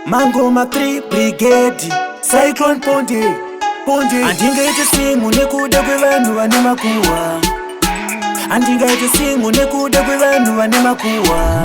Mangoma 3 Brigade Cyclone Ponde handingaite simu nekuda kwevanhu vane makuhwa. Handingaite simu nekuda kwevanhu vane makuhwa.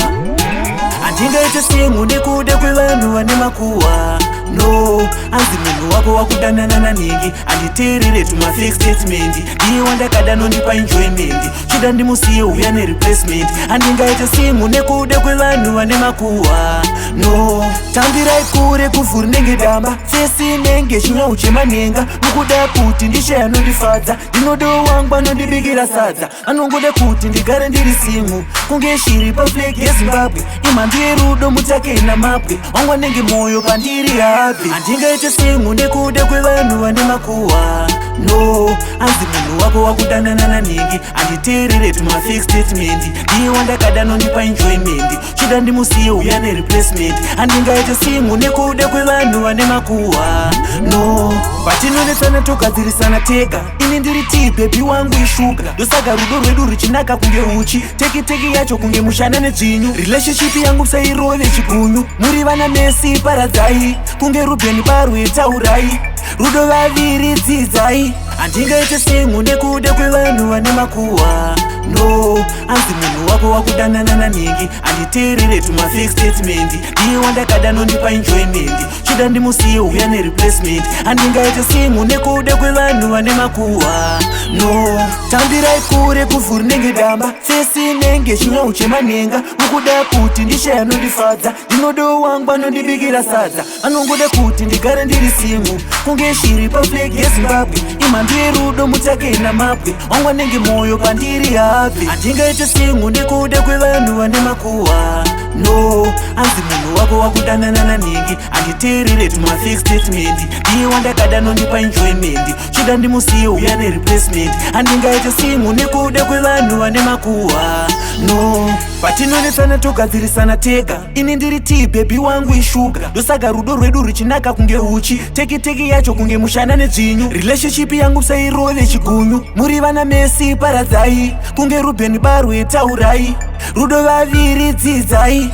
Handingaite simu nekuda kwevanhu vane makuhwa. No, anzi munhu wako wakudanana naningi anditeerere tuma-fake statement. Ndiye wandakada nondipa enjoyment, chida ndimusiye uya nereplacement. Handingaite simu nekuda kwevanhu vane makuhwa. No, tambirai kure kuvhuri nenge damba, fesi nenge chinyau chemanhenga. Mukuda kuti ndishe anondifadza, ndinodo wangu anondibikira sadza. Anongoda kuti ndigare ndiri simu kunge shiri paflegi yeZimbabwe. Imhandu yerudo mutake namabwe, wangu anenge moyo pandiri hapi. Handingaite simu nekuda kwevanhu vane makuhwa. No, anzi munhu wako wakudanana naningi anditeerere tuma-fake statement. Ndiye wandakada nondipa enjoyment, chida ndimusiye uya nereplacement. Handingaite simu nekuda kwevanhu vane makuhwa. No, patinonetsana togadzirisana tega, ini ndiri tii bhebi wangu ishuga. Ndosaga rudo rwedu ruchinaka kunge uchi, teki yacho kunge mushana nedzvinyu. Relationship yangu sairove chigunyu, muri vana mesi paradzai, kunge Rubeni Barwe taurai, rudo vaviri dzidzai. Handingaite simu nekuda kwevanhu vane makuhwa. No, anzi munhu wako wakudanana naningi anditeerere tuma-fake statement. Ndiye wandakada nondipa enjoyment, chida ndimusiye uya nereplacement. Handingaite simu nekuda kwevanhu vane makuhwa. No, tambirai kure kuvhuri nenge damba, fesi nenge chinyau chemanhenga. Mukuda kuti ndishe anondifadza, ndinodo wangu anondibikira sadza. Anongoda kuti ndigare ndiri simu kunge shiri paflegi yeZimbabwe. Imhandu yerudo mutake namabwe, wangu anenge moyo pandiri hapi. Handingaite simu nekuda kwevanhu vane makuhwa. No, anzi munhu wako wakudanana naningi anditeerere tuma-fake statement. Ndiye wandakada nondipa enjoyment, chida ndimusiye uya nereplacement. Handingaite simu nekuda kwevanhu vane makuhwa. No, patinonetsana togadzirisana tega, ini ndiri tii bhebi wangu ishuga. Ndosaga rudo rwedu ruchinaka kunge uchi, teki yacho kunge mushana nedzvinyu. Relationship yangu sairove chigunyu, muri vana mesi paradzai, kunge Rubeni Barwe taurai, rudo vaviri dzidzai.